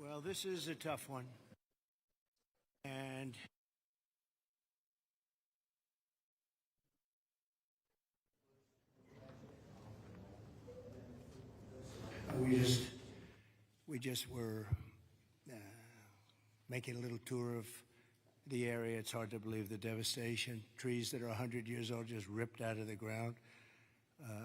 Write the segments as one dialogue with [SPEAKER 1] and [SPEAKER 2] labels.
[SPEAKER 1] Well, this is a tough one. And we just were making a little tour of the area. It's hard to believe the devastation. Trees that are 100 years old just ripped out of the ground.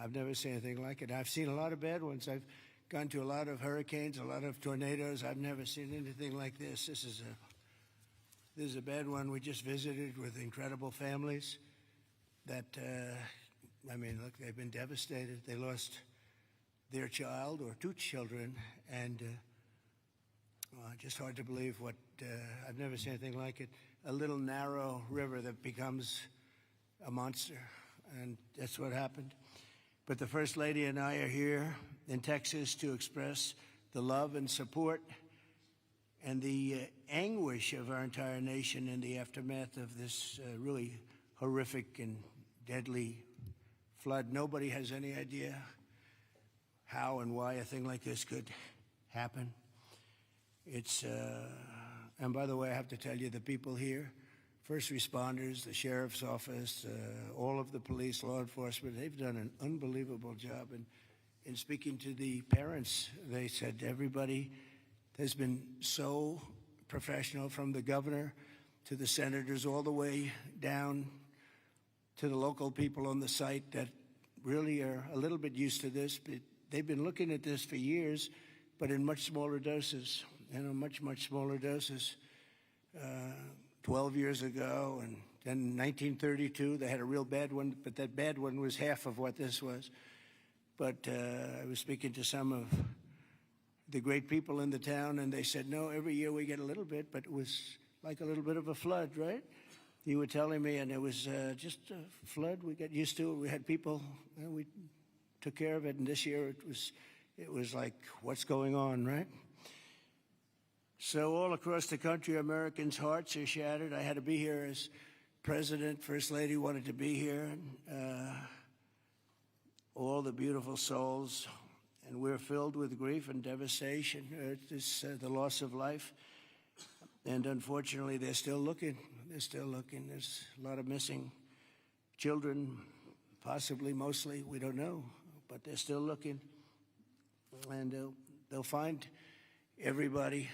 [SPEAKER 1] I've never seen anything like it. I've seen a lot of bad ones. I've gone to a lot of hurricanes, a lot of tornadoes. I've never seen anything like this. This is a bad one. We just visited with incredible families that, I mean, look, they've been devastated. They lost their child or two children, and just hard to believe what, I've never seen anything like it. A little narrow river that becomes a monster, and that's what happened. But the First Lady and I are here in Texas to express the love and support and the anguish of our entire nation in the aftermath of this really horrific and deadly flood. Nobody has any idea how and why a thing like this could happen. It's, and by the way, I have to tell you, the people here, first responders, the sheriff's office, all of the police, law enforcement, they've done an unbelievable job. And in speaking to the parents, they said everybody has been so professional, from the governor to the senators, all the way down to the local people on the site that really are a little bit used to this. But they've been looking at this for years, but in much smaller doses, much smaller doses. 12 years ago, and then in 1932, they had a real bad one, but that bad one was half of what this was. But I was speaking to some of the great people in the town, and they said, no, every year we get a little bit, but it was like a little bit of a flood, right? You were telling me, and it was just a flood. We got used to it. We had people, and we took care of it, and this year it was like, what's going on, right? So all across the country, Americans' hearts are shattered. I had to be here as president. First Lady wanted to be here. And, all the beautiful souls. And we're filled with grief and devastation. It's the loss of life. And unfortunately, they're still looking. They're still looking. There's a lot of missing children, possibly, mostly. We don't know. But they're still looking. And they'll find everybody,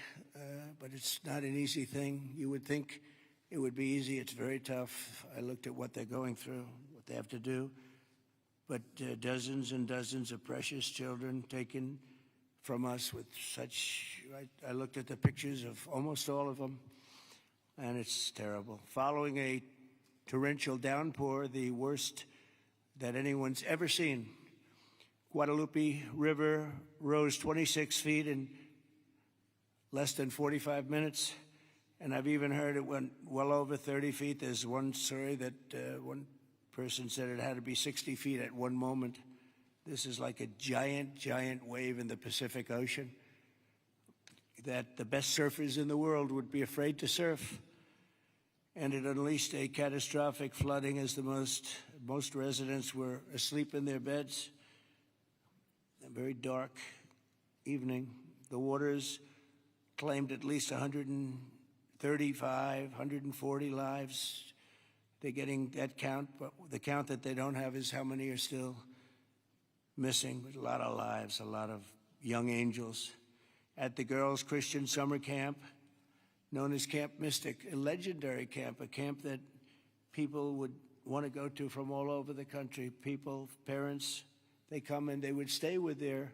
[SPEAKER 1] but it's not an easy thing. You would think it would be easy. It's very tough. I looked at what they're going through, what they have to do. But dozens and dozens of precious children taken from us with such, I looked at the pictures of almost all of them, and it's terrible. Following a torrential downpour, the worst that anyone's ever seen, Guadalupe River rose 26 feet in less than 45 minutes, and I've even heard it went well over 30 feet. There's one story that one person said it had to be 60 feet at one moment. This is like a giant, giant wave in the Pacific Ocean that the best surfers in the world would be afraid to surf. And it unleashed a catastrophic flooding as most residents were asleep in their beds. A very dark evening. The waters claimed at least 135, 140 lives. They're getting that count, but the count that they don't have is how many are still missing. But a lot of lives, a lot of young angels. At the Girls Christian Summer Camp, known as Camp Mystic, a legendary camp, a camp that people would want to go to from all over the country. People, parents, they come and they would stay with their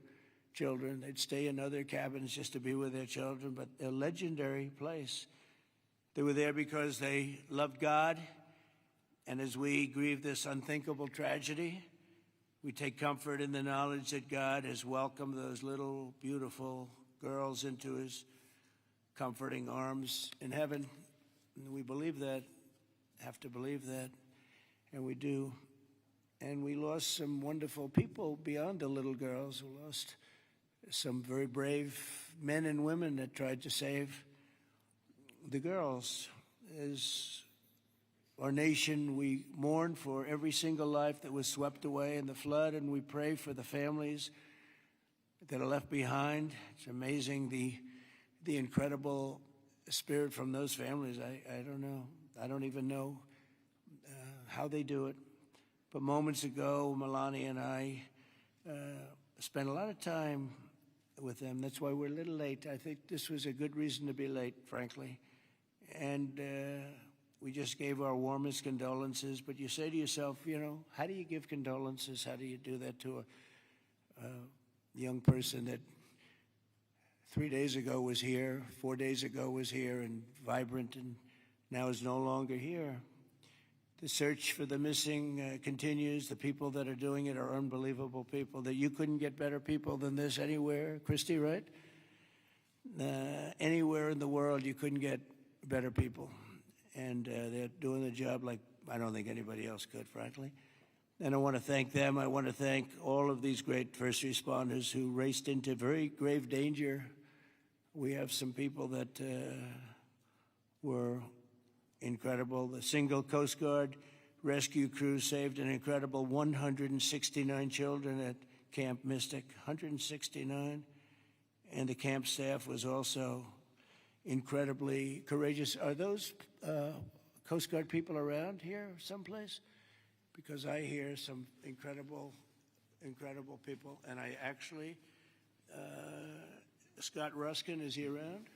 [SPEAKER 1] children. They'd stay in other cabins just to be with their children, but a legendary place. They were there because they loved God, and as we grieve this unthinkable tragedy, we take comfort in the knowledge that God has welcomed those little, beautiful girls into his comforting arms in heaven. And we believe that, have to believe that, and we do. And we lost some wonderful people beyond the little girls. We lost some very brave men and women that tried to save the girls. As our nation, we mourn for every single life that was swept away in the flood, and we pray for the families that are left behind. It's amazing the incredible spirit from those families, I don't know. I don't even know how they do it. But moments ago, Melania and I spent a lot of time with them. That's why we're a little late. I think this was a good reason to be late, frankly. And we just gave our warmest condolences. But you say to yourself, you know, how do you give condolences? How do you do that to a young person that 3 days ago was here, 4 days ago was here and vibrant, and now is no longer here? The search for the missing continues. The people that are doing it are unbelievable people. That you couldn't get better people than this anywhere, Christy, right? Anywhere in the world, you couldn't get better people. And they're doing the job like I don't think anybody else could, frankly. And I want to thank them. I want to thank all of these great first responders who raced into very grave danger. We have some people that were incredible. The single Coast Guard rescue crew saved an incredible 169 children at Camp Mystic, 169. And the camp staff was also incredibly courageous. Are those Coast Guard people around here someplace? Because I hear some incredible people. And I actually, Scott Ruskin, is he around?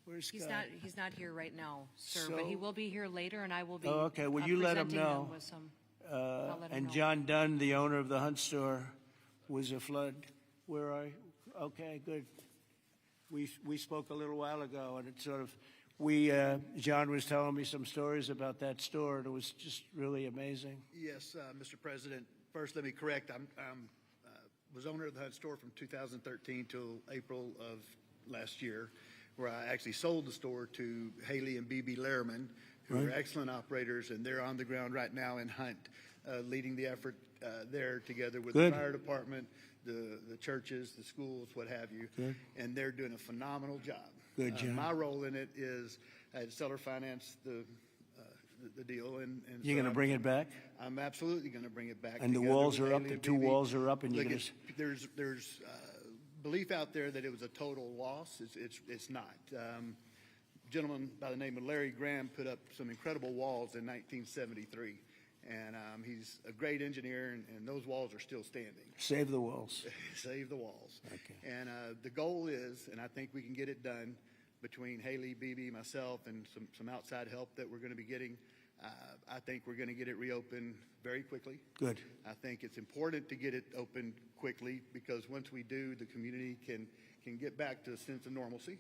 [SPEAKER 1] Where's Scott?
[SPEAKER 2] He's not here right now, sir, but he will be here later, and I will be.
[SPEAKER 1] Oh, okay. Well, you let him know. And John Dunn, the owner of the Hunt store, was a flood. Where are you? Okay, good. We spoke a little while ago, and it sort of John was telling me some stories about that store, and it was just really amazing.
[SPEAKER 3] Yes, Mr. President. First, let me correct. I was owner of the Hunt store from 2013 till April of last year, where I actually sold the store to Haley and B.B. Lehrman, who are excellent operators, and they're on the ground right now in Hunt, leading the effort there together with the fire department, the churches, the schools, what have you. And they're doing a phenomenal job.
[SPEAKER 1] Good job.
[SPEAKER 3] My role in it is I had seller finance the deal. And
[SPEAKER 1] you're going to bring it back?
[SPEAKER 3] I'm absolutely going to bring it back.
[SPEAKER 1] And the walls are up, the two walls are up, and you're going to...
[SPEAKER 3] There's belief out there that it was a total loss. It's not. A gentleman by the name of Larry Graham put up some incredible walls in 1973, and he's a great engineer, and those walls are still standing.
[SPEAKER 1] Save the walls.
[SPEAKER 3] Save the walls.
[SPEAKER 1] Okay.
[SPEAKER 3] And the goal is, and I think we can get it done between Haley, BB, myself, and some outside help that we're going to be getting. I think we're going to get it reopened very quickly.
[SPEAKER 1] Good.
[SPEAKER 3] I think it's important to get it opened quickly because once we do, the community can get back to a sense of normalcy.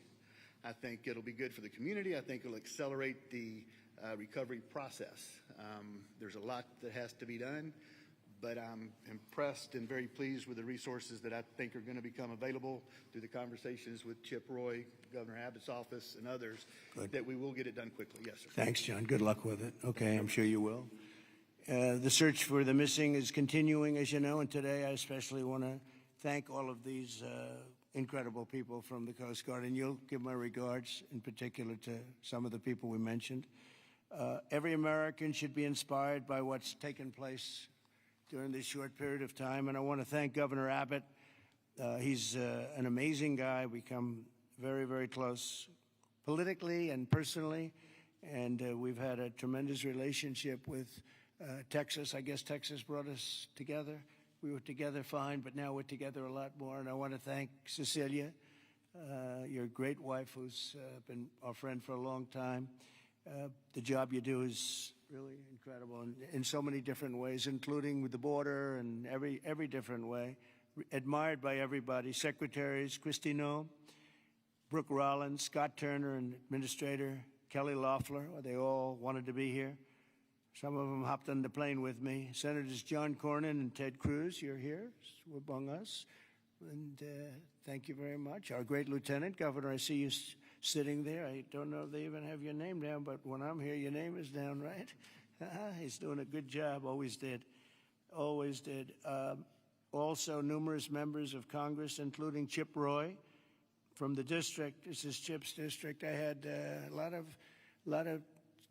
[SPEAKER 3] I think it'll be good for the community. I think it'll accelerate the recovery process. There's a lot that has to be done, but I'm impressed and very pleased with the resources that I think are going to become available through the conversations with Chip Roy, Governor Abbott's office, and others, that we will get it done quickly. Yes, sir.
[SPEAKER 1] Thanks, John. Good luck with it. Okay, I'm sure you will. The search for the missing is continuing, as you know, and today I especially want to thank all of these incredible people from the Coast Guard, and you'll give my regards in particular to some of the people we mentioned. Every American should be inspired by what's taken place during this short period of time, and I want to thank Governor Abbott. He's an amazing guy. We come very, very close politically and personally, and we've had a tremendous relationship with Texas. I guess Texas brought us together. We were together fine, but now we're together a lot more, and I want to thank Cecilia, your great wife, who's been our friend for a long time. The job you do is really incredible in so many different ways, including with the border and every different way. Admired by everybody. Secretaries, Kristi Noem, Brooke Rollins, Scott Turner, and Administrator Kelly Loeffler, they all wanted to be here. Some of them hopped on the plane with me. Senators John Cornyn and Ted Cruz, you're here among us. And thank you very much. Our great Lieutenant Governor, I see you sitting there. I don't know if they even have your name down, but when I'm here, your name is down, right? He's doing a good job, always did. Always did. Also, numerous members of Congress, including Chip Roy from the district. This is Chip's district. I had a lot of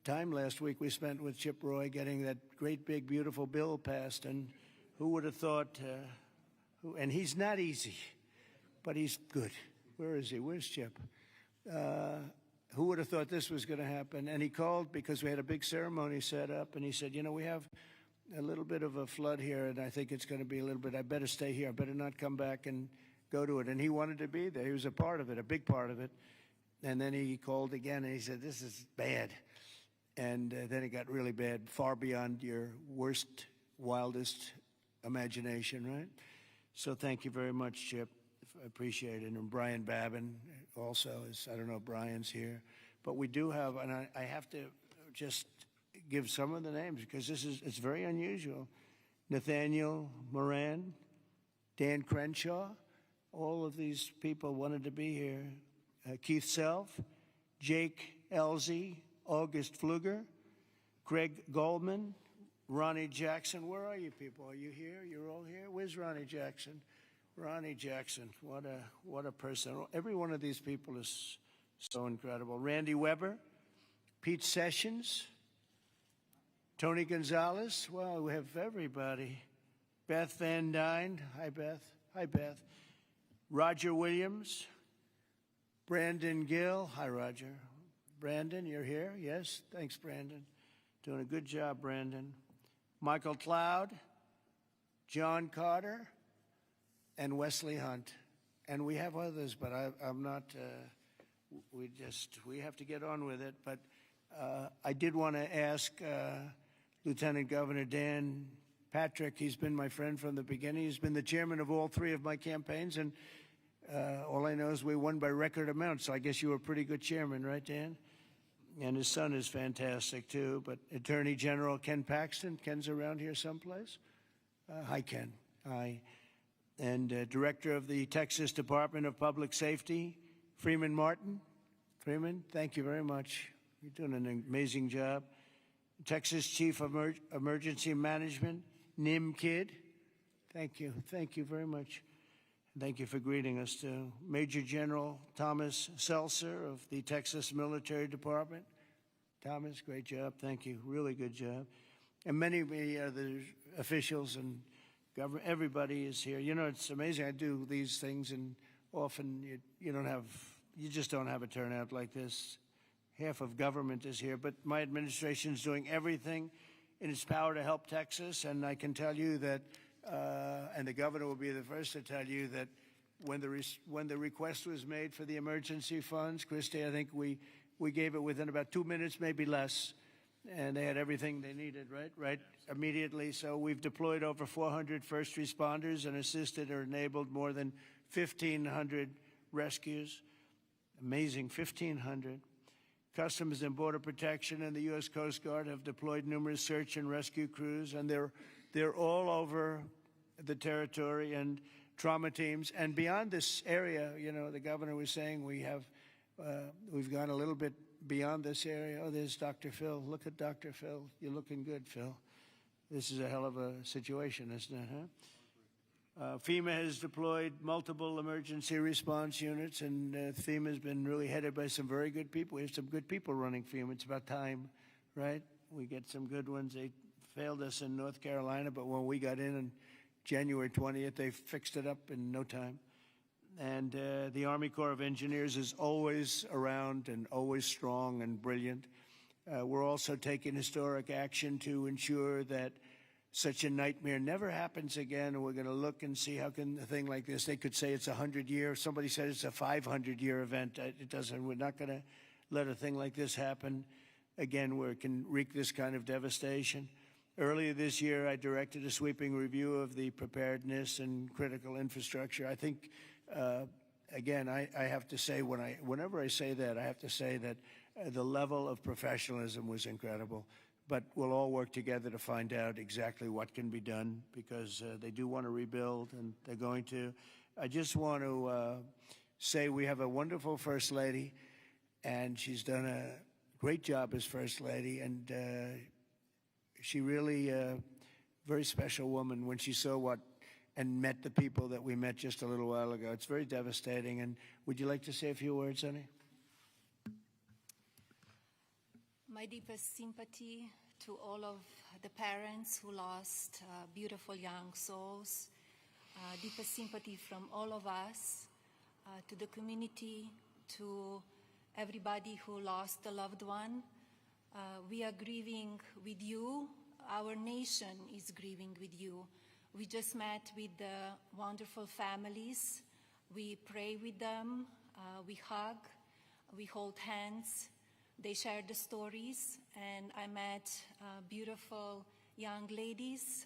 [SPEAKER 1] time last week we spent with Chip Roy getting that great, big, beautiful bill passed. And who would have thought, and he's not easy, but he's good. Where is he? Where's Chip? Who would have thought this was going to happen? And he called because we had a big ceremony set up, and he said, you know, we have a little bit of a flood here, and I think it's going to be a little bit, I better stay here. I better not come back and go to it. And he wanted to be there. He was a part of it, a big part of it. And then he called again, and he said, this is bad. And then it got really bad, far beyond your worst, wildest imagination, right? So thank you very much, Chip. I appreciate it. And Brian Babin also is, I don't know if Brian's here. But we do have, and I have to just give some of the names because it's very unusual. Nathaniel Moran, Dan Crenshaw, all of these people wanted to be here. Keith Self, Jake Elzey, August Pfluger, Greg Goldman, Ronnie Jackson. Where are you people? Are you here? You're all here? Where's Ronnie Jackson? Ronnie Jackson, what a person. Every one of these people is so incredible. Randy Weber, Pete Sessions, Tony Gonzalez. Well, we have everybody. Beth Van Dyne. Hi, Beth. Hi, Beth. Roger Williams. Brandon Gill. Hi, Roger. Brandon, you're here? Yes? Thanks, Brandon. Doing a good job, Brandon. Michael Cloud. John Carter. And Wesley Hunt. And we have others, but I'm not, we have to get on with it. But I did want to ask Lieutenant Governor Dan Patrick. He's been my friend from the beginning. He's been the chairman of all three of my campaigns, and all I know is we won by record amounts, so I guess you were a pretty good chairman, right, Dan? And his son is fantastic, too. But Attorney General Ken Paxton. Ken's around here someplace. Hi, Ken. Hi. And Director of the Texas Department of Public Safety, Freeman Martin. Freeman, thank you very much. You're doing an amazing job. Texas Chief of Emergency Management, Nim Kidd. Thank you. Thank you very much. Thank you for greeting us, too. Major General Thomas Seltzer of the Texas Military Department. Thomas, great job. Thank you. Really good job. And many other officials and government, everybody is here. You know, it's amazing. I do these things, and often you just don't have a turnout like this. Half of government is here, but my administration is doing everything in its power to help Texas, and I can tell you that, and the governor will be the first to tell you that when the request was made for the emergency funds, Christy, I think we gave it within about 2 minutes, maybe less. And they had everything they needed, right? Immediately. So we've deployed over 400 first responders and assisted or enabled more than 1,500 rescues. Amazing, 1,500. Customs and Border Protection and the U.S. Coast Guard have deployed numerous search and rescue crews, and they're all over the territory, and trauma teams. And beyond this area, you know, the governor was saying we've gone a little bit beyond this area. Oh, there's Dr. Phil. Look at Dr. Phil. You're looking good, Phil. This is a hell of a situation, isn't it, huh? FEMA has deployed multiple emergency response units, and FEMA has been really headed by some very good people. We have some good people running FEMA. It's about time, right? We get some good ones. They failed us in North Carolina, but when we got in on January 20th, they fixed it up in no time. And the Army Corps of Engineers is always around and always strong and brilliant. We're also taking historic action to ensure that such a nightmare never happens again. And we're going to look and see how can a thing like this, they could say it's 100-year. Somebody said it's a 500-year event. It doesn't. We're not going to let a thing like this happen again where it can wreak this kind of devastation. Earlier this year, I directed a sweeping review of the preparedness and critical infrastructure. I think again, I have to say, whenever I say that, I have to say that the level of professionalism was incredible. But we'll all work together to find out exactly what can be done, because they do want to rebuild, and they're going to. I just want to say we have a wonderful First Lady, and she's done a great job as First Lady, and she really very special woman when she saw and met the people that we met just a little while ago. It's very devastating. And would you like to say a few words, honey?
[SPEAKER 4] My deepest sympathy to all of the parents who lost beautiful young souls. Deepest sympathy from all of us to the community, to everybody who lost a loved one. We are grieving with you. Our nation is grieving with you. We just met with the wonderful families. We pray with them, we hug, we hold hands. They share the stories, and I met beautiful young ladies.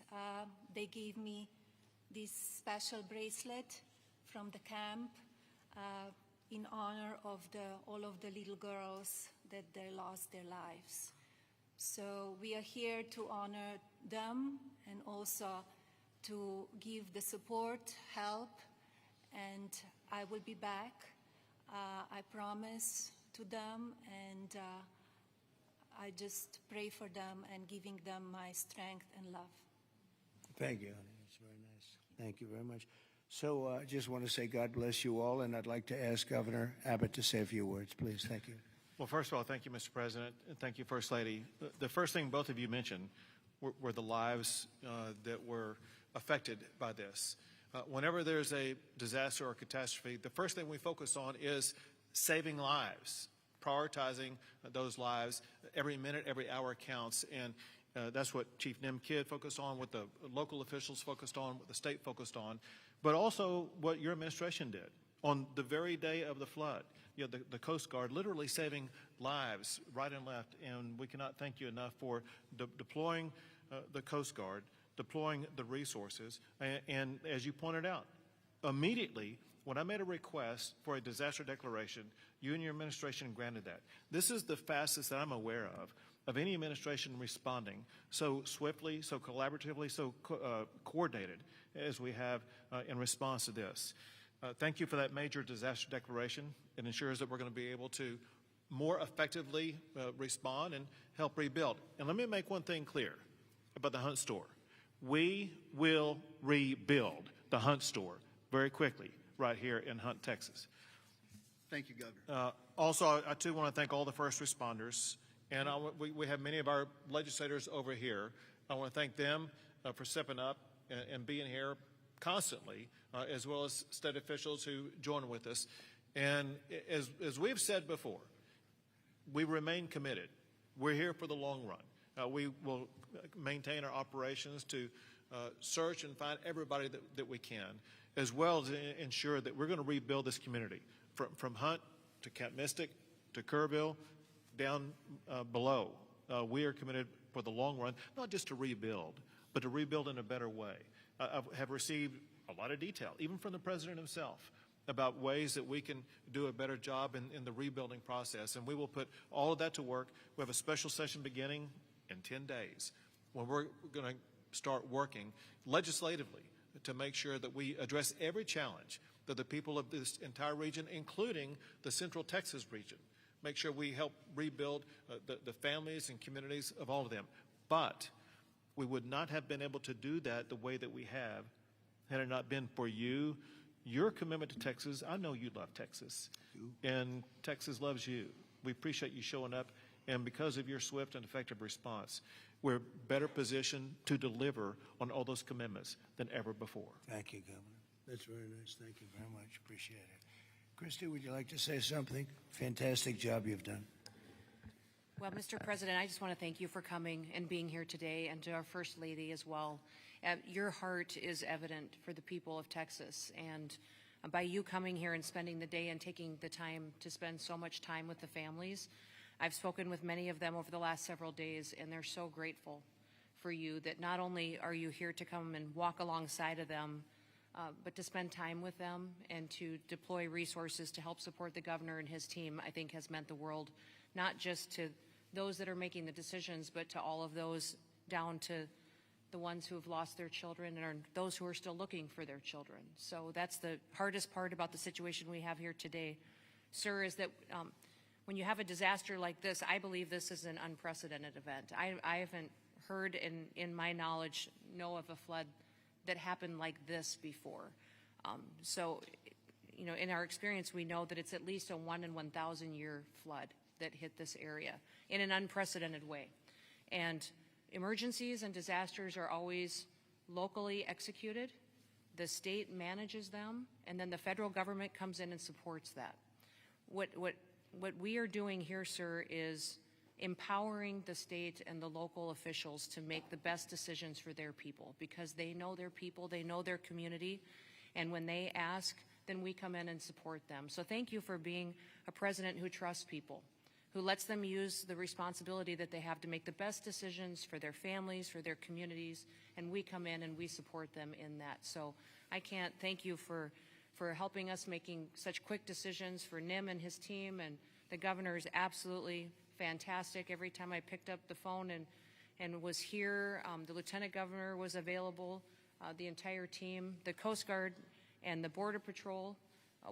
[SPEAKER 4] They gave me this special bracelet from the camp in honor of all of the little girls that they lost their lives. So we are here to honor them and also to give the support, help, and I will be back. I promise to them, and I just pray for them and giving them my strength and love.
[SPEAKER 1] Thank you, honey. That's very nice. Thank you very much. So I just want to say God bless you all, and I'd like to ask Governor Abbott to say a few words, please. Thank you.
[SPEAKER 5] Well, first of all, thank you, Mr. President, and thank you, First Lady. The first thing both of you mentioned were the lives that were affected by this. Whenever there's a disaster or catastrophe, the first thing we focus on is saving lives, prioritizing those lives. Every minute, every hour counts, and that's what Chief Nim Kidd focused on, what the local officials focused on, what the state focused on, but also what your administration did. On the very day of the flood, you know, the Coast Guard literally saving lives right and left, and we cannot thank you enough for deploying the Coast Guard, deploying the resources, and as you pointed out, immediately when I made a request for a disaster declaration, you and your administration granted that. This is the fastest that I'm aware of any administration responding so swiftly, so collaboratively, so coordinated as we have in response to this. Thank you for that major disaster declaration. It ensures that we're going to be able to more effectively respond and help rebuild. And let me make one thing clear about the Hunt store. We will rebuild the Hunt store very quickly right here in Hunt, Texas.
[SPEAKER 3] Thank you, Governor.
[SPEAKER 5] Also, I too want to thank all the first responders. And we have many of our legislators over here. I want to thank them for stepping up and being here constantly, as well as state officials who join with us. And as we've said before, we remain committed. We're here for the long run. We will maintain our operations to search and find everybody that we can, as well as ensure that we're going to rebuild this community from Hunt to Camp Mystic to Kerrville down below. We are committed for the long run, not just to rebuild, but to rebuild in a better way. I have received a lot of detail, even from the President himself, about ways that we can do a better job in the rebuilding process, and we will put all of that to work. We have a special session beginning in 10 days when we're going to start working legislatively to make sure that we address every challenge that the people of this entire region, including the Central Texas region, make sure we help rebuild the families and communities of all of them. But we would not have been able to do that the way that we have had it not been for you, your commitment to Texas. I know you love Texas, and Texas loves you. We appreciate you showing up, and because of your swift and effective response, we're better positioned to deliver on all those commitments than ever before.
[SPEAKER 1] Thank you, Governor. That's very nice. Thank you very much. Appreciate it. Christy, would you like to say something? Fantastic job you've done.
[SPEAKER 2] Well, Mr. President, I just want to thank you for coming and being here today, and to our First Lady as well. Your heart is evident for the people of Texas, and by you coming here and spending the day and taking the time to spend so much time with the families, I've spoken with many of them over the last several days, and they're so grateful for you that not only are you here to come and walk alongside of them, but to spend time with them and to deploy resources to help support the governor and his team, I think has meant the world, not just to those that are making the decisions, but to all of those down to the ones who have lost their children and those who are still looking for their children. So that's the hardest part about the situation we have here today, sir, is that when you have a disaster like this, I believe this is an unprecedented event. I haven't heard in my knowledge, know of a flood that happened like this before. So, you know, in our experience, we know that it's at least a 1 in 1,000 year flood that hit this area in an unprecedented way. And emergencies and disasters are always locally executed. The state manages them, and then the federal government comes in and supports that. What what we are doing here, sir, is empowering the state and the local officials to make the best decisions for their people, because they know their people, they know their community, and when they ask, then we come in and support them. So thank you for being a president who trusts people, who lets them use the responsibility that they have to make the best decisions for their families, for their communities, and we come in and we support them in that. So I can't thank you for helping us making such quick decisions, for Nim and his team, and the governor is absolutely fantastic. Every time I picked up the phone and was here, the lieutenant governor was available, the entire team, the Coast Guard and the Border Patrol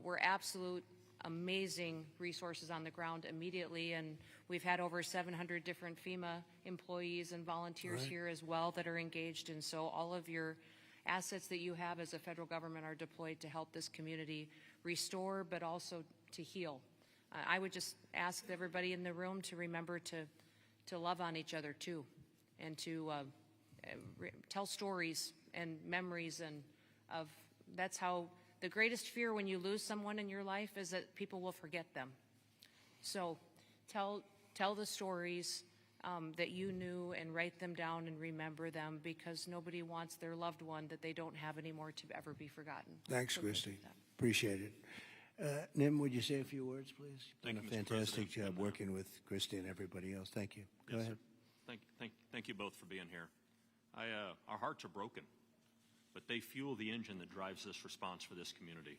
[SPEAKER 2] were absolute amazing resources on the ground immediately, and we've had over 700 different FEMA employees and volunteers here as well that are engaged, and so all of your assets that you have as a federal government are deployed to help this community restore, but also to heal. I would just ask everybody in the room to remember to love on each other too, and to tell stories and memories, and that's how the greatest fear when you lose someone in your life is that people will forget them. So tell the stories that you knew, and write them down and remember them, because nobody wants their loved one that they don't have anymore to ever be forgotten.
[SPEAKER 1] Thanks,
[SPEAKER 2] So
[SPEAKER 1] Christy.
[SPEAKER 2] thank you for that.
[SPEAKER 1] Appreciate it. Nim, would you say a few words, please?
[SPEAKER 6] Thank
[SPEAKER 1] Done
[SPEAKER 6] you,
[SPEAKER 1] a
[SPEAKER 6] Mr.
[SPEAKER 1] fantastic
[SPEAKER 6] President.
[SPEAKER 1] job working with Christy and everybody else. Thank you. Go
[SPEAKER 6] Yes,
[SPEAKER 1] ahead.
[SPEAKER 6] sir. Thank you both for being here. Our hearts are broken, but they fuel the engine that drives this response for this community.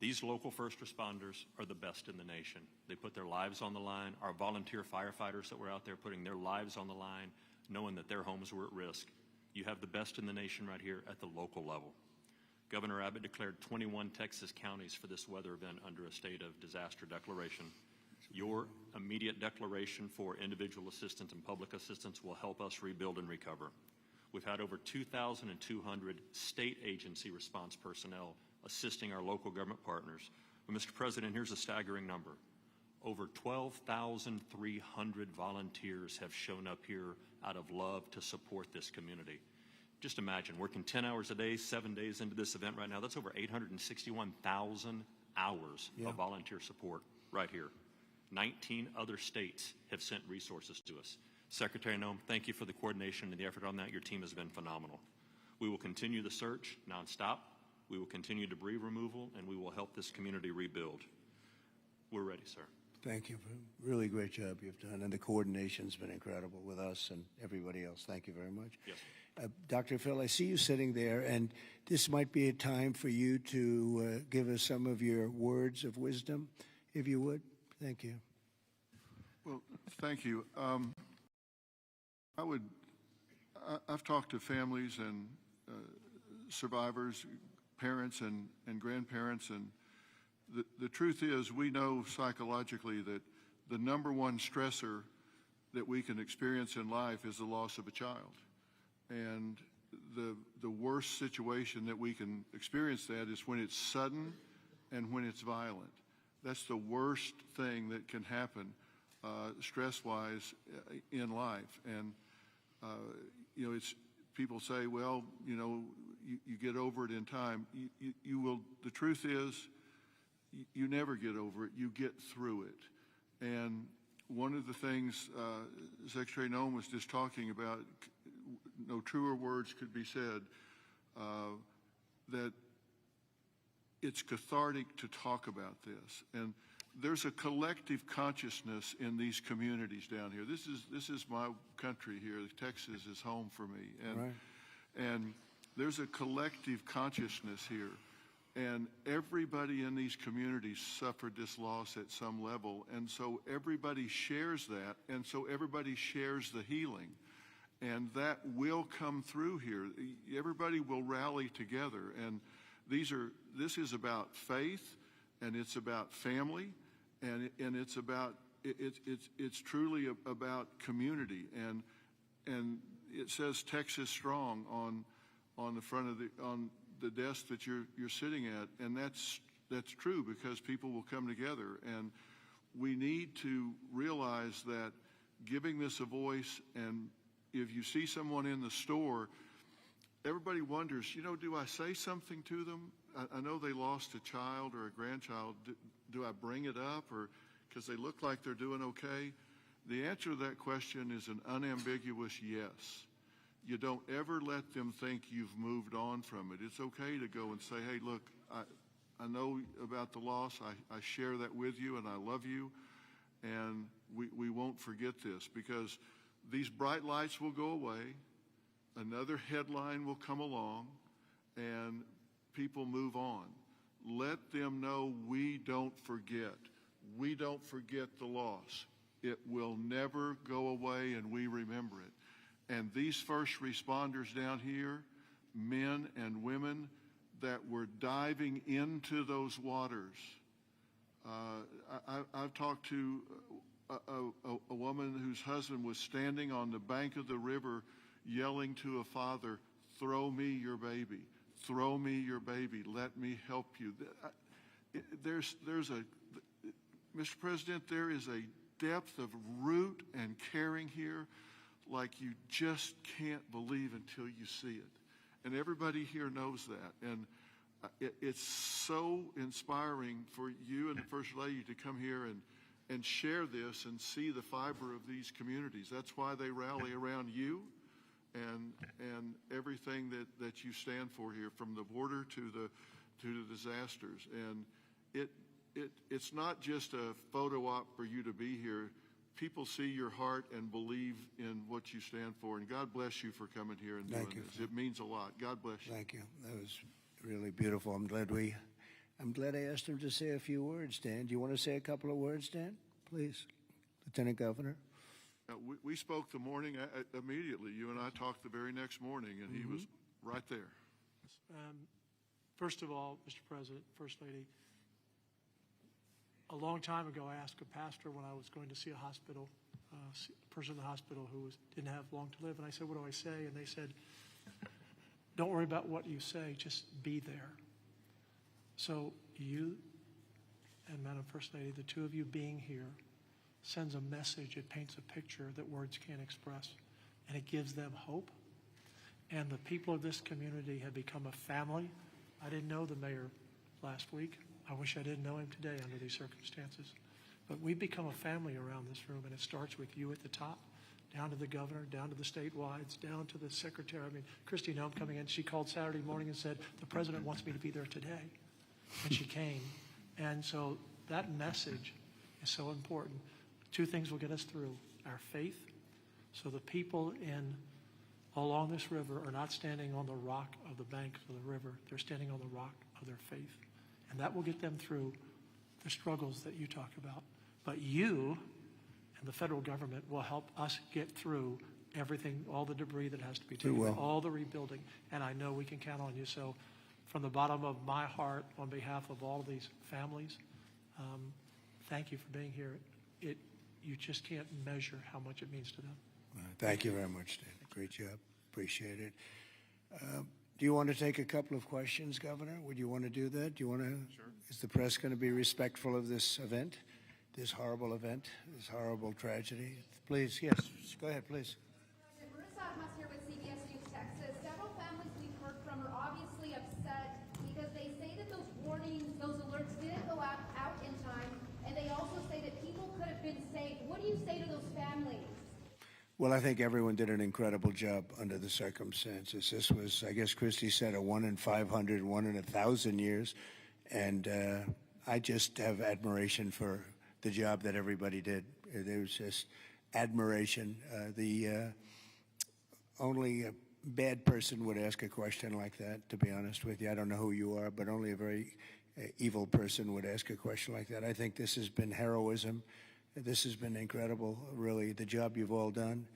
[SPEAKER 6] These local first responders are the best in the nation. They put their lives on the line. Our volunteer firefighters that were out there putting their lives on the line, knowing that their homes were at risk. You have the best in the nation right here at the local level. Governor Abbott declared 21 Texas counties for this weather event under a state of disaster declaration. Your immediate declaration for individual assistance and public assistance will help us rebuild and recover. We've had over 2,200 state agency response personnel assisting our local government partners. But Mr. President, here's a staggering number. Over 12,300 volunteers have shown up here out of love to support this community. Just imagine, working 10 hours a day, 7 days into this event right now, that's over 861,000 hours of volunteer support right here. 19 other states have sent resources to us. Secretary Noem, thank you for the coordination and the effort on that. Your team has been phenomenal. We will continue the search nonstop. We will continue debris removal, and we will help this community rebuild. We're ready, sir.
[SPEAKER 1] Thank you for a really great job you've done, and the coordination's been incredible with us and everybody else. Thank you very much.
[SPEAKER 6] Yes.
[SPEAKER 1] Dr. Phil, I see you sitting there, and this might be a time for you to give us some of your words of wisdom, if you would. Thank you.
[SPEAKER 7] Well, thank you. I've talked to families and survivors, parents and grandparents, and the truth is we know psychologically that the number one stressor that we can experience in life is the loss of a child. And the worst situation that we can experience that is when it's sudden and when it's violent. That's the worst thing that can happen stress-wise in life. And you know, it's people say, well, you know, you get over it in time. You will. The truth is, you never get over it. You get through it. And one of the things Secretary Noem was just talking about, no truer words could be said, that it's cathartic to talk about this. And there's a collective consciousness in these communities down here. This is my country here. Texas is home for me. And there's a collective consciousness here. And everybody in these communities suffered this loss at some level. And so everybody shares that. And so everybody shares the healing. And that will come through here. Everybody will rally together. And this is about faith, and it's about family, and it's about it's truly about community. And it says Texas Strong on the front of the desk that you're sitting at, and that's true, because people will come together. And we need to realize that giving this a voice, and if you see someone in the store, everybody wonders, you know, do I say something to them? I know they lost a child or a grandchild. Do I bring it up, or because they look like they're doing okay? The answer to that question is an unambiguous yes. You don't ever let them think you've moved on from it. It's okay to go and say, hey, look, I know about the loss. I share that with you, and I love you, and we won't forget this, because these bright lights will go away. Another headline will come along, and people move on. Let them know we don't forget. We don't forget the loss. It will never go away, and we remember it. And these first responders down here, men and women that were diving into those waters. I've talked to a woman whose husband was standing on the bank of the river yelling to a father, "Throw me your baby. Throw me your baby. Let me help you." Mr. President, there is a depth of root and caring here like you just can't believe until you see it. And everybody here knows that. And it's so inspiring for you and the First Lady to come here and share this and see the fiber of these communities. That's why they rally around you and everything that you stand for here, from the border to the disasters. And it's not just a photo op for you to be here. People see your heart and believe in what you stand for. And God bless you for coming here and doing this. It means a lot. God bless you.
[SPEAKER 1] Thank you. That was really beautiful. I'm glad I asked him to say a few words, Dan. Do you want to say a couple of words, Dan? Please, Lieutenant Governor.
[SPEAKER 7] We spoke the morning immediately. You and I talked the very next morning, and he was right there.
[SPEAKER 8] First of all, Mr. President, First Lady, a long time ago I asked a pastor when I was going to see a hospital, a person in the hospital who didn't have long to live, and I said, "What do I say?" And they said, "Don't worry about what you say, just be there." So you and Madam First Lady, the two of you being here, sends a message. It paints a picture that words can't express, and it gives them hope. And the people of this community have become a family. I didn't know the mayor last week. I wish I didn't know him today under these circumstances. But we've become a family around this room, and it starts with you at the top, down to the governor, down to the statewides, down to the secretary. I mean, Christy Nome coming in, she called Saturday morning and said, "The president wants me to be there today." And she came. And so that message is so important. Two things will get us through: our faith. So the people along this river are not standing on the rock of the bank of the river. They're standing on the rock of their faith. And that will get them through the struggles that you talk about. But you and the federal government will help us get through everything, all the debris that has to be taken, all the rebuilding. And I know we can count on you. So from the bottom of my heart, on behalf of all of these families, thank you for being here. You just can't measure how much it means to them.
[SPEAKER 1] Thank you very much, Dan. Great job. Appreciate it. Do you want to take a couple of questions, Governor? Would you want to do that? Do you want to? Sure. Is the press going to be respectful of this event, this horrible event, this horrible tragedy? Please, yes. Go ahead, please.
[SPEAKER 9] Marissa Atmas here with CBS News Texas. Several families we've heard from are obviously upset because they say that those warnings, those alerts didn't go out in time, and they also say that people could have been saved. What do you say to those families?
[SPEAKER 1] Well, I think everyone did an incredible job under the circumstances. This was, I guess Christy said, a 1 in 500, 1 in 1,000 years. And I just have admiration for the job that everybody did. There was just admiration. Only a bad person would ask a question like that, to be honest with you. I don't know who you are, but only a very evil person would ask a question like that. I think this has been heroism. This has been incredible, really, the job you've all done.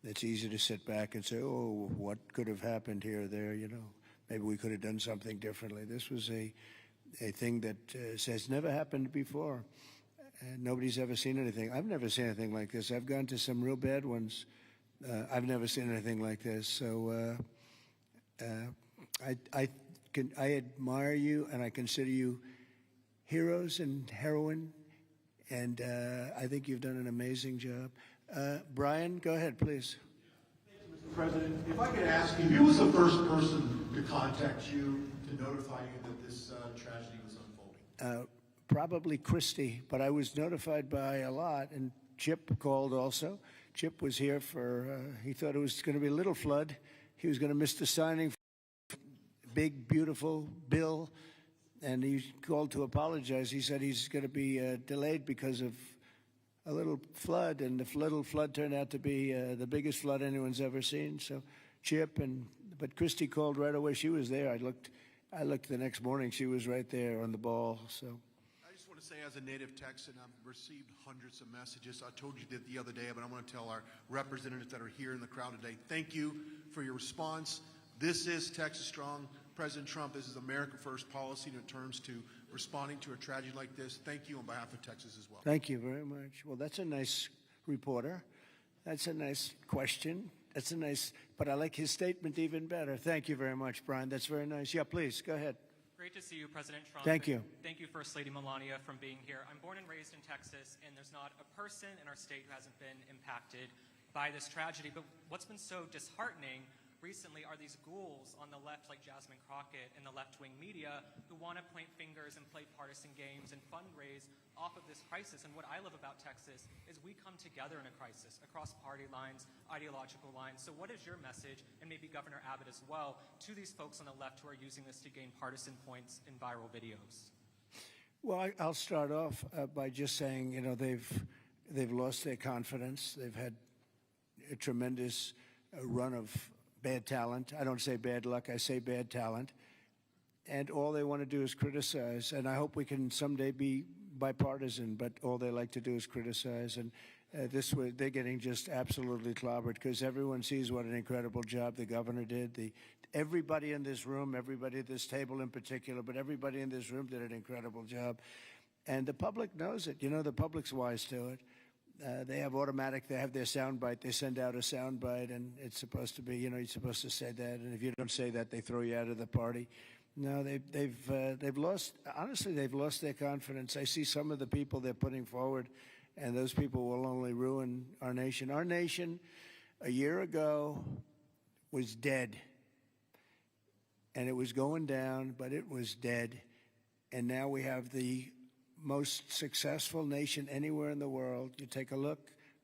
[SPEAKER 1] It's easy to sit back and say, oh, what could have happened here or there, you know. Maybe we could have done something differently. This was a thing that has never happened before. Nobody's ever seen anything. I've never seen anything like this. I've gone to some real bad ones. I've never seen anything like this. So I admire you, and I consider you heroes and heroine. And I think you've done an amazing job. Brian, go ahead, please.
[SPEAKER 10] Thank you, Mr. President. If I could ask you, who was the first person to contact you to notify you that this tragedy was unfolding?
[SPEAKER 1] probably Christie, but I was notified by a lot, and Chip called also. Chip was here for, he thought it was going to be a little flood. He was going to miss the signing for big, beautiful bill, and he called to apologize. He said he's going to be delayed because of a little flood, and the little flood turned out to be the biggest flood anyone's ever seen. So Chip, but Christie called right away. She was there. I looked the next morning. She was right there on the ball. So
[SPEAKER 10] I just want to say, as a native Texan, I've received hundreds of messages. I told you that the other day, but I want to tell our representatives that are here in the crowd today, thank you for your response. This is Texas Strong. President Trump, this is America First policy in terms to responding to a tragedy like this. Thank you on behalf of Texas as well.
[SPEAKER 1] thank you very much. Well, that's a nice reporter. That's a nice question. That's a nice, but I like his statement even better. Thank you very much, Brian. That's very nice. Yeah, please, go ahead.
[SPEAKER 11] Great to see you, President Trump.
[SPEAKER 1] Thank you.
[SPEAKER 11] Thank you, First Lady Melania, for being here. I'm born and raised in Texas, and there's not a person in our state who hasn't been impacted by this tragedy. But what's been so disheartening recently are these ghouls on the left, like Jasmine Crockett, and the left-wing media who want to point fingers and play partisan games and fundraise off of this crisis. And what I love about Texas is we come together in a crisis across party lines, ideological lines. So what is your message, and maybe Governor Abbott as well, to these folks on the left who are using this to gain partisan points in viral videos?
[SPEAKER 1] Well, I'll start off by just saying, you know, they've lost their confidence. They've had a tremendous run of bad talent. I don't say bad luck, I say bad talent. And all they want to do is criticize. And I hope we can someday be bipartisan, but all they like to do is criticize. And they're getting just absolutely clobbered because everyone sees what an incredible job the governor did. Everybody in this room, everybody at this table in particular, but everybody in this room did an incredible job. And the public knows it. You know, the public's wise to it. They have their soundbite. They send out a soundbite, and it's supposed to be, you know, you're supposed to say that. And if you don't say that, they throw you out of the party. No, they've lost, honestly, they've lost their confidence. I see some of the people they're putting forward, and those people will only ruin our nation. Our nation, a year ago, was dead. And it was going down, but it was dead. And now we have the most successful nation anywhere in the world. You take a look.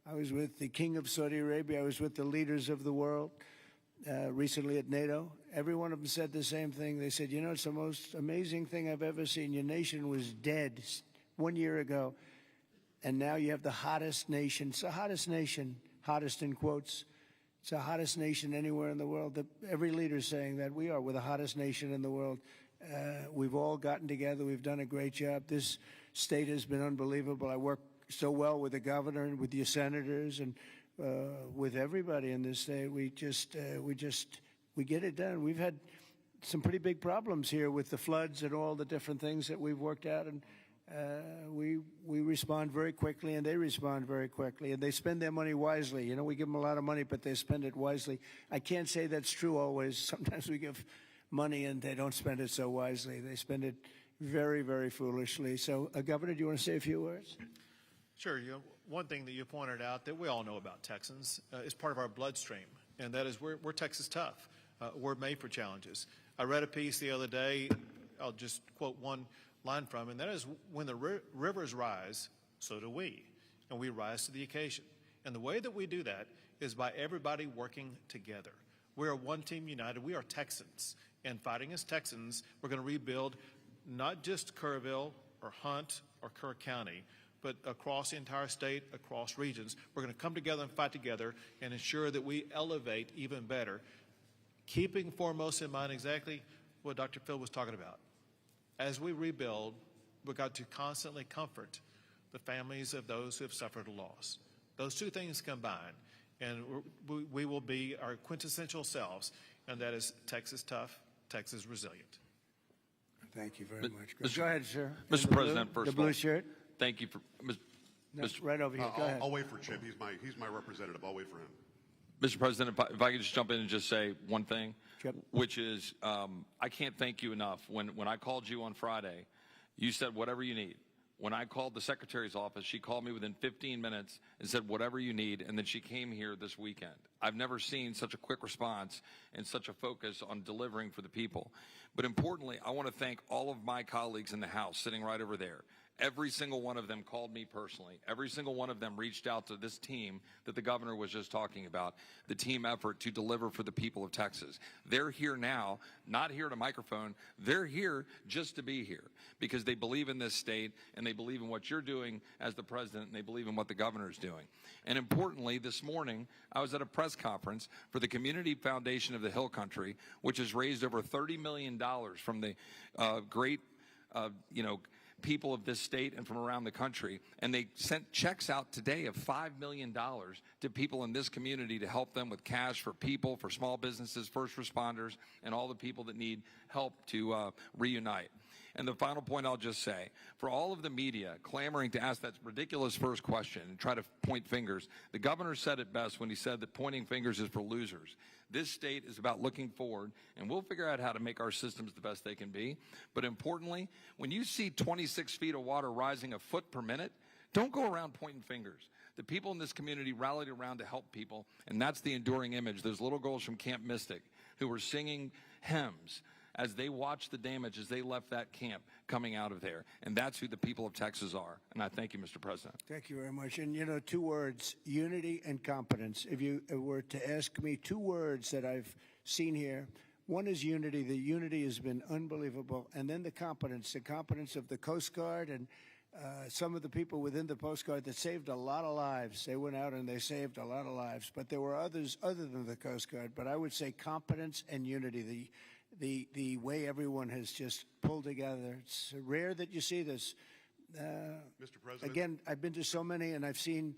[SPEAKER 1] I was with the King of Saudi Arabia. I was with the leaders of the world recently at NATO. Every one of them said the same thing. They said, you know, it's the most amazing thing I've ever seen. Your nation was dead 1 year ago, and now you have the hottest nation. It's the hottest nation, hottest in quotes. It's the hottest nation anywhere in the world. Every leader is saying that we're the hottest nation in the world. We've all gotten together. We've done a great job. This state has been unbelievable. I work so well with the governor and with your senators and with everybody in this state. We get it done. We've had some pretty big problems here with the floods and all the different things that we've worked out, and we respond very quickly, and they respond very quickly, and they spend their money wisely. You know, we give them a lot of money, but they spend it wisely. I can't say that's true always. Sometimes we give money and they don't spend it so wisely. They spend it very, very foolishly. So, Governor, do you want to say a few words?
[SPEAKER 5] Sure. You know, one thing that you pointed out that we all know about Texans is part of our bloodstream, and that is we're Texas tough. We're made for challenges. I read a piece the other day. I'll just quote one line from it, and that is, when the rivers rise, so do we, and we rise to the occasion. And the way that we do that is by everybody working together. We are one team united. We are Texans, and fighting as Texans, we're going to rebuild not just Kerrville or Hunt or Kerr County, but across the entire state, across regions. We're going to come together and fight together and ensure that we elevate even better, keeping foremost in mind exactly what Dr. Phil was talking about. As we rebuild, we've got to constantly comfort the families of those who have suffered a loss. Those two things combine, and we will be our quintessential selves, and that is Texas tough, Texas resilient.
[SPEAKER 1] Thank you very much. Go ahead, sir.
[SPEAKER 12] Mr. President, first
[SPEAKER 1] the
[SPEAKER 12] of all,
[SPEAKER 1] blue shirt.
[SPEAKER 12] thank you for
[SPEAKER 1] Right over here. Go ahead.
[SPEAKER 13] I'll wait for Chip. He's my representative. I'll wait for him.
[SPEAKER 12] Mr. President, if I could just jump in and just say one thing,
[SPEAKER 1] Chip.
[SPEAKER 12] which is I can't thank you enough. When I called you on Friday, you said whatever you need. When I called the Secretary's office, she called me within 15 minutes and said whatever you need, and then she came here this weekend. I've never seen such a quick response and such a focus on delivering for the people. But importantly, I want to thank all of my colleagues in the House sitting right over there. every single one of them called me personally. Every single one of them reached out to this team that the governor was just talking about, the team effort to deliver for the people of Texas. They're here now, not here at a microphone. They're here just to be here because they believe in this state and they believe in what you're doing as the president and they believe in what the governor's doing. And importantly, this morning, I was at a press conference for the Community Foundation of the Hill Country, which has raised over $30 million from the great, people of this state and from around the country. And they sent checks out today of $5 million to people in this community to help them with cash for people, for small businesses, first responders, and all the people that need help to reunite. And the final point I'll just say, for all of the media clamoring to ask that ridiculous first question and try to point fingers, the governor said it best when he said that pointing fingers is for losers. This state is about looking forward, and we'll figure out how to make our systems the best they can be. But importantly, when you see 26 feet of water rising a foot per minute, don't go around pointing fingers. The people in this community rallied around to help people, and that's the enduring image. Those little girls from Camp Mystic who were singing hymns as they watched the damage as they left that camp coming out of there. And that's who the people of Texas are. And I thank you, Mr. President.
[SPEAKER 1] Thank you very much. And, 2 words, unity and competence. If you were to ask me 2 words that I've seen here, one is unity. The unity has been unbelievable. And then the competence of the Coast Guard and some of the people within the Coast Guard that saved a lot of lives. They went out and they saved a lot of lives. But there were others other than the Coast Guard. But I would say competence and unity. The way everyone has just pulled together. It's rare that you see this.
[SPEAKER 13] Mr. President.
[SPEAKER 1] Again, I've been to so many, and I've seen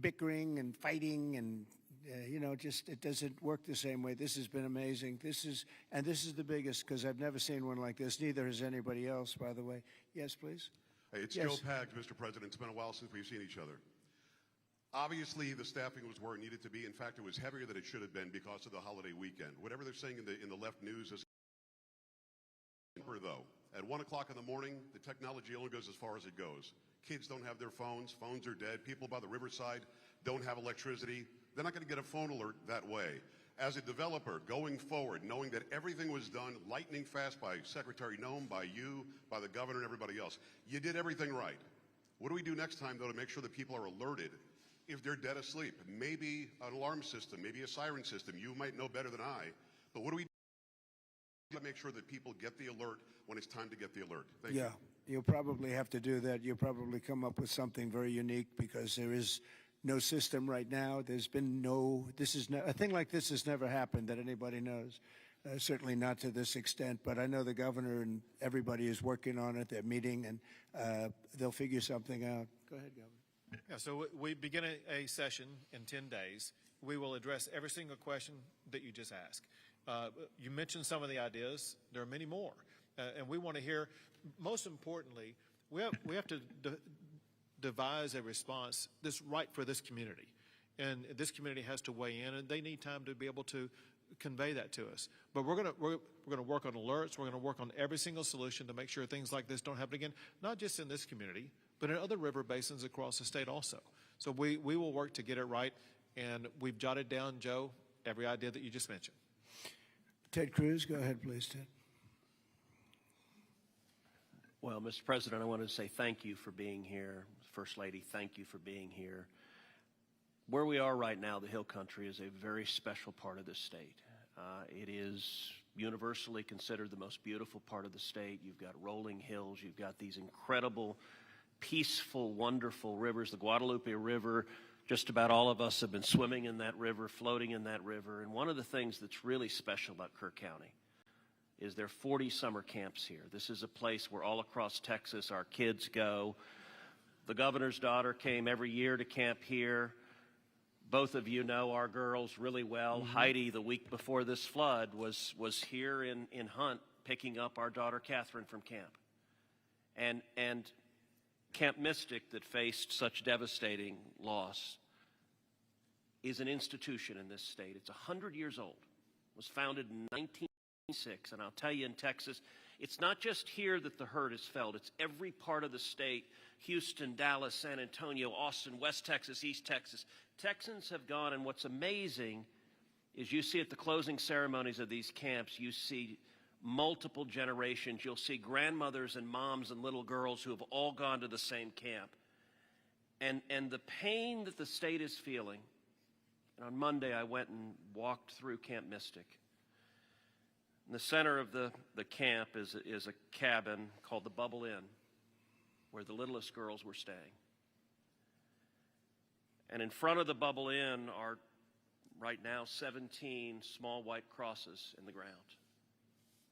[SPEAKER 1] bickering and fighting, and just it doesn't work the same way. This has been amazing. This is the biggest because I've never seen one like this. Neither has anybody else, by the way. Yes, please.
[SPEAKER 13] Hey, it's
[SPEAKER 1] Yes.
[SPEAKER 13] still packed, Mr. President. It's been a while since we've seen each other. Obviously, the staffing was where it needed to be. In fact, it was heavier than it should have been because of the holiday weekend. Whatever they're saying in the left news is though. At 1 o'clock in the morning, the technology only goes as far as it goes. Kids don't have their phones. Phones are dead. People by the riverside don't have electricity. They're not going to get a phone alert that way. As a developer, going forward, knowing that everything was done lightning fast by Secretary Noem, by you, by the governor, and everybody else, you did everything right. What do we do next time, though, to make sure that people are alerted if they're dead asleep? Maybe an alarm system, maybe a siren system. You might know better than I. But what do we do to make sure that people get the alert when it's time to get the alert? Thank you.
[SPEAKER 1] Yeah, you'll probably have to do that. You'll probably come up with something very unique because there is no system right now. There's been a thing like this has never happened that anybody knows. Certainly not to this extent, but I know the governor and everybody is working on it. They're meeting, and they'll figure something out. Go ahead, Governor.
[SPEAKER 5] Yeah, so we begin a session in 10 days. We will address every single question that you just asked. You mentioned some of the ideas. There are many more. And we want to hear, most importantly, we have to devise a response that's right for this community. And this community has to weigh in, and they need time to be able to convey that to us. But we're going to work on alerts. We're going to work on every single solution to make sure things like this don't happen again, not just in this community, but in other river basins across the state also. So we will work to get it right, and we've jotted down, Joe, every idea that you just mentioned.
[SPEAKER 1] Ted Cruz, go ahead, please, Ted.
[SPEAKER 14] Well, Mr. President, I wanted to say thank you for being here. First Lady, thank you for being here. Where we are right now, the Hill Country, is a very special part of the state. It is universally considered the most beautiful part of the state. You've got rolling hills. You've got these incredible, peaceful, wonderful rivers. The Guadalupe River, just about all of us have been swimming in that river, floating in that river. And one of the things that's really special about Kerr County is there are 40 summer camps here. This is a place where all across Texas our kids go. The governor's daughter came every year to camp here. Both of you know our girls really well. Mm-hmm. Heidi, the week before this flood, was here in Hunt picking up our daughter Catherine from camp. And Camp Mystic, that faced such devastating loss, is an institution in this state. It's 100 years old. It was founded in 1906. And I'll tell you, in Texas, it's not just here that the hurt is felt. It's every part of the state. Houston, Dallas, San Antonio, Austin, West Texas, East Texas. Texans have gone, and what's amazing is you see at the closing ceremonies of these camps, you see multiple generations. You'll see grandmothers and moms and little girls who have all gone to the same camp. And the pain that the state is feeling, and on Monday I went and walked through Camp Mystic. In the center of the camp is a cabin called the Bubble Inn, where the littlest girls were staying. And in front of the Bubble Inn are right now 17 small white crosses in the ground.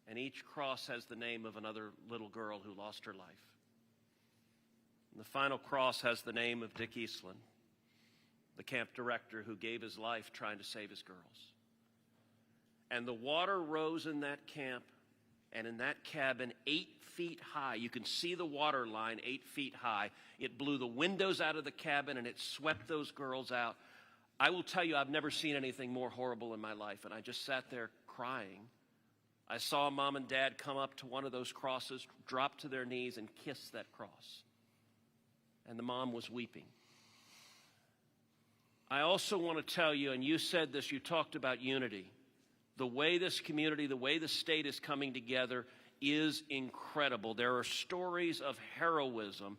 [SPEAKER 14] And each cross has the name of another little girl who lost her life. And the final cross has the name of Dick Eastland, the camp director who gave his life trying to save his girls. And the water rose in that camp and in that cabin 8 feet high. You can see the water line 8 feet high. It blew the windows out of the cabin and it swept those girls out. I will tell you, I've never seen anything more horrible in my life, and I just sat there crying. I saw Mom and Dad come up to one of those crosses, drop to their knees, and kiss that cross. And the mom was weeping. I also want to tell you, and you said this, you talked about unity. The way this community, the way the state is coming together is incredible. There are stories of heroism.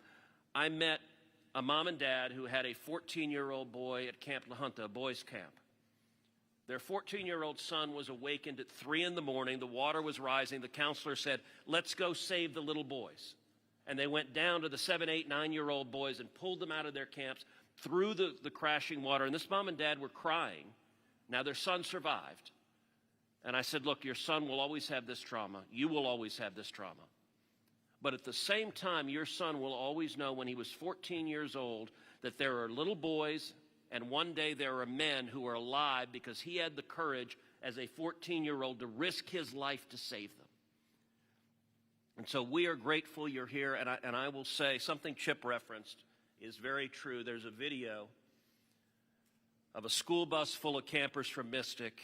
[SPEAKER 14] I met a mom and dad who had a 14-year-old boy at Camp La Junta, a boys' camp. Their 14-year-old son was awakened at 3 in the morning. The water was rising. The counselor said, "Let's go save the little boys." And they went down to the 7, 8, 9-year-old boys and pulled them out of their camps through the crashing water. And this mom and dad were crying. Now their son survived. And I said, "Look, your son will always have this trauma. You will always have this trauma. But at the same time, your son will always know when he was 14 years old that there are little boys and one day there are men who are alive because he had the courage as a 14-year-old to risk his life to save them." And so we are grateful you're here. And I will say something Chip referenced is very true. There's a video of a school bus full of campers from Mystic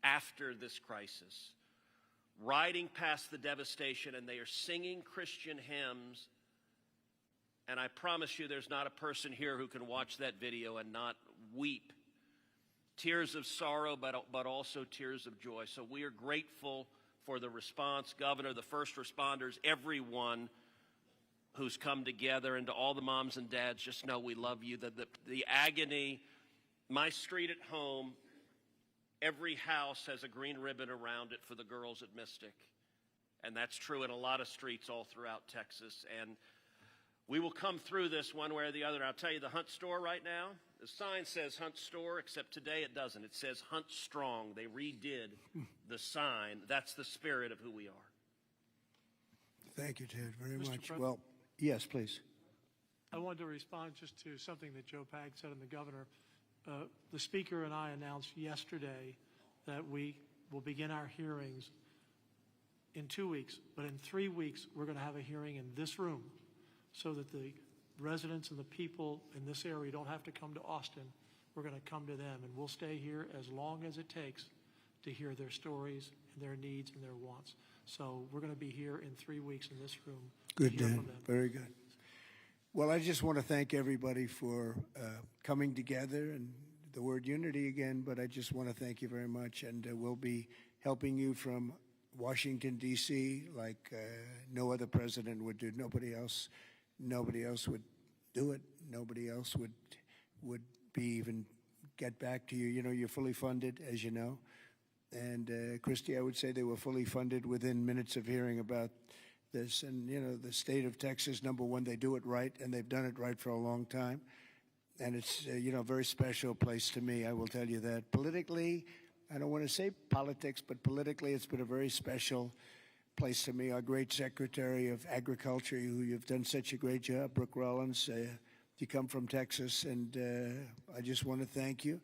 [SPEAKER 14] after this crisis, riding past the devastation, and they are singing Christian hymns. And I promise you there's not a person here who can watch that video and not weep. Tears of sorrow, but also tears of joy. So we are grateful for the response, Governor, the first responders, everyone who's come together, and to all the moms and dads, just know we love you. The agony, my street at home, every house has a green ribbon around it for the girls at Mystic. And that's true in a lot of streets all throughout Texas. And we will come through this one way or the other. And I'll tell you, the Hunt store right now, the sign says Hunt store, except today it doesn't. It says Hunt Strong. They redid the sign. That's the spirit of who we are.
[SPEAKER 1] Thank you, Ted, very
[SPEAKER 8] Mr.
[SPEAKER 1] much.
[SPEAKER 8] President?
[SPEAKER 1] Well, yes, please.
[SPEAKER 8] I wanted to respond just to something that Joe Pag said and the governor. The speaker and I announced yesterday that we will begin our hearings in 2 weeks, but in 3 weeks we're going to have a hearing in this room so that the residents and the people in this area don't have to come to Austin. We're going to come to them, and we'll stay here as long as it takes to hear their stories and their needs and their wants. So we're going to be here in 3 weeks in this room.
[SPEAKER 1] Good, Dan. Very good. Well, I just want to thank everybody for coming together, and the word unity again, but I just want to thank you very much, and we'll be helping you from Washington, D.C., like no other president would do. Nobody else would do it. Nobody else would be even get back to you. You know, you're fully funded, as you know. And Christy, I would say they were fully funded within minutes of hearing about this. And, you know, the state of Texas, number one, they do it right, and they've done it right for a long time. And it's, you know, a very special place to me, I will tell you that. Politically, I don't want to say politics, but politically it's been a very special place to me. Our great Secretary of Agriculture, who you've done such a great job, Brooke Rollins, you come from Texas, and I just want to thank you.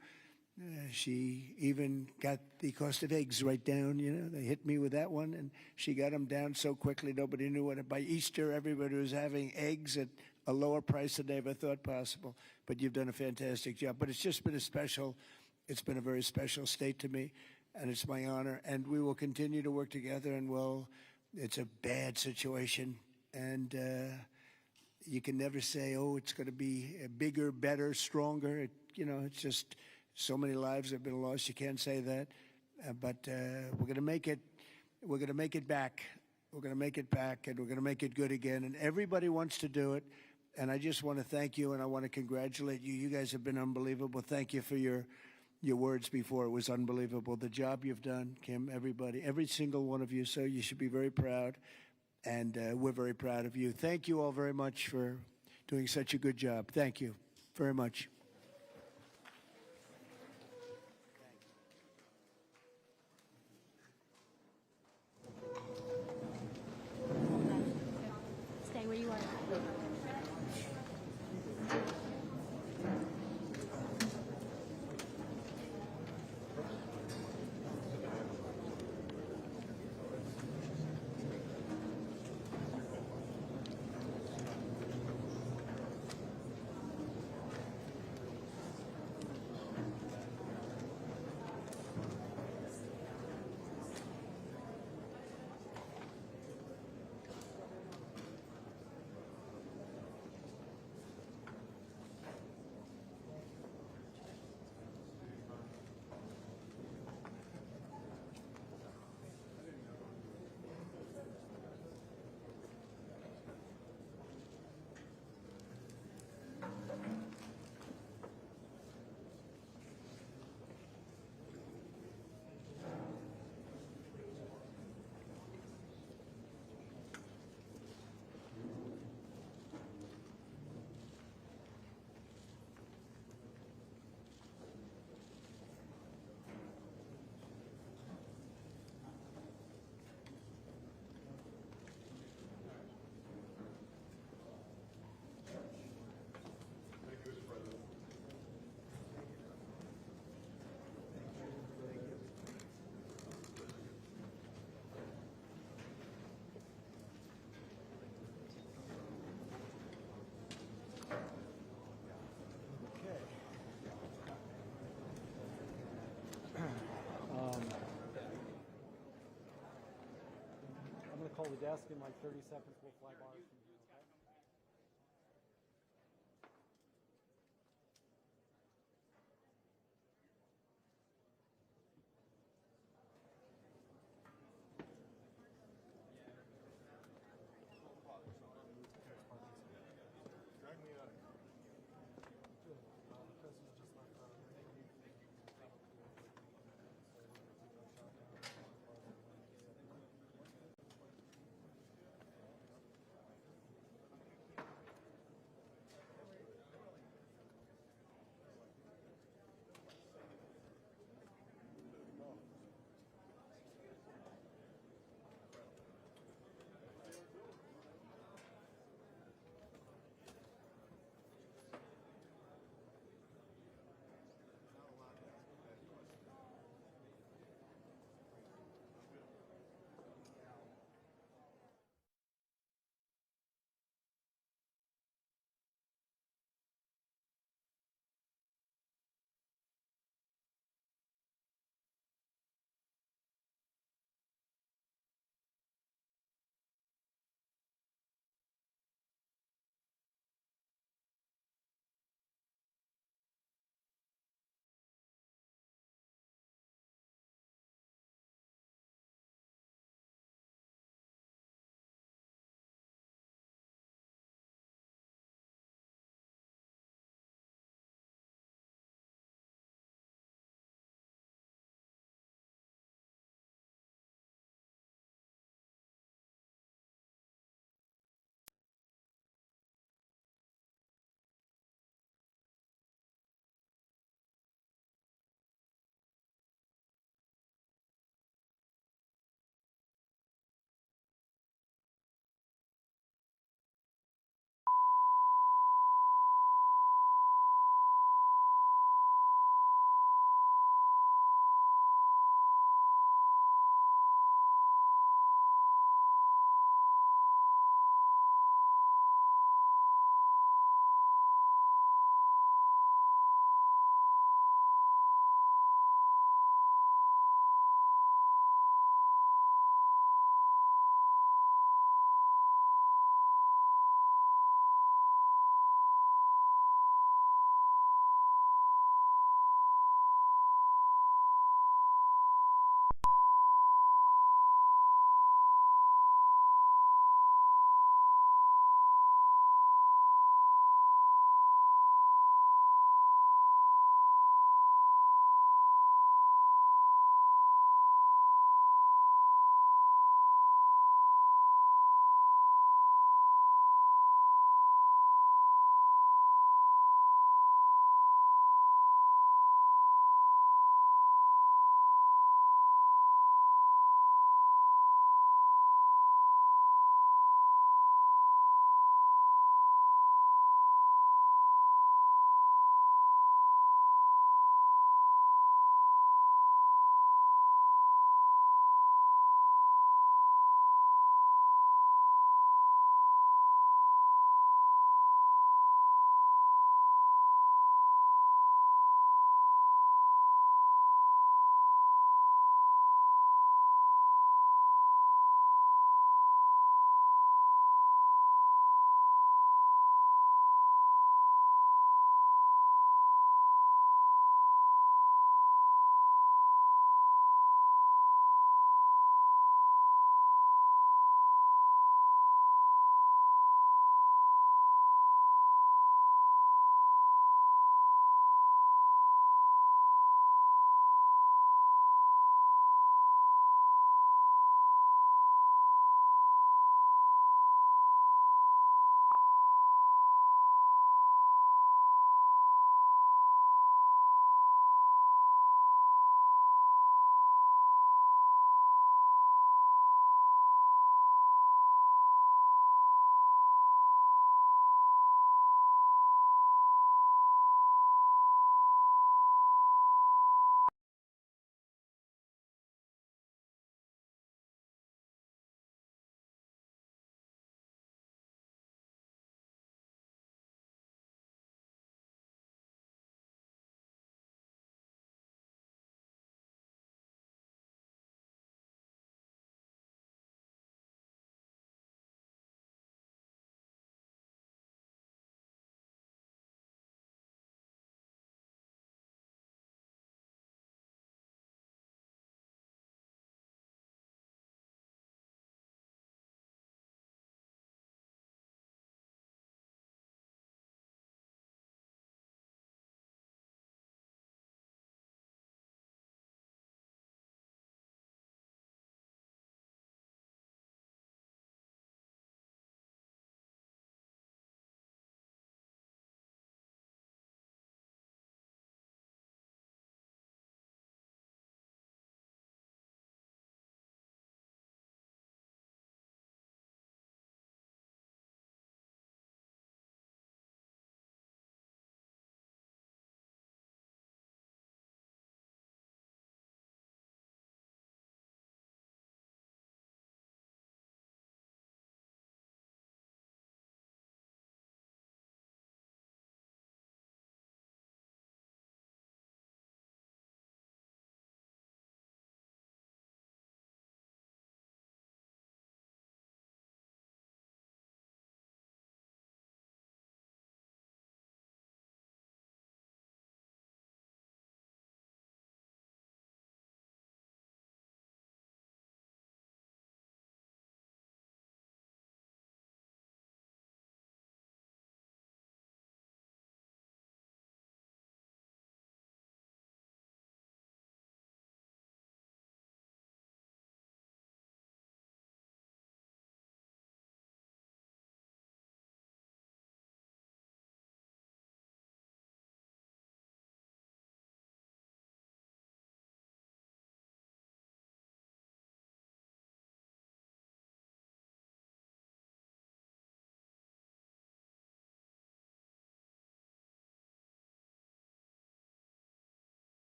[SPEAKER 1] She even got the cost of eggs right down, you know. They hit me with that one, and she got them down so quickly nobody knew what. By Easter, everybody was having eggs at a lower price than they ever thought possible. But you've done a fantastic job. But it's just been it's been a very special state to me, and it's my honor. And we will continue to work together, and it's a bad situation, and you can never say, oh, it's going to be bigger, better, stronger. You know, it's just so many lives have been lost. You can't say that. But we're going to make it We're going to make it back. We're going to make it back, and we're going to make it good again. And everybody wants to do it. And I just want to thank you, and I want to congratulate you. You guys have been unbelievable. Thank you for your words before. It was unbelievable. The job you've done, Kim, everybody, every single one of you. So you should be very proud, and we're very proud of you. Thank you all very much for doing such a good job. Thank you very much.
[SPEAKER 15] Stay where you are.
[SPEAKER 16] I'm going to call the desk in like 30 seconds. We'll fly bars from here.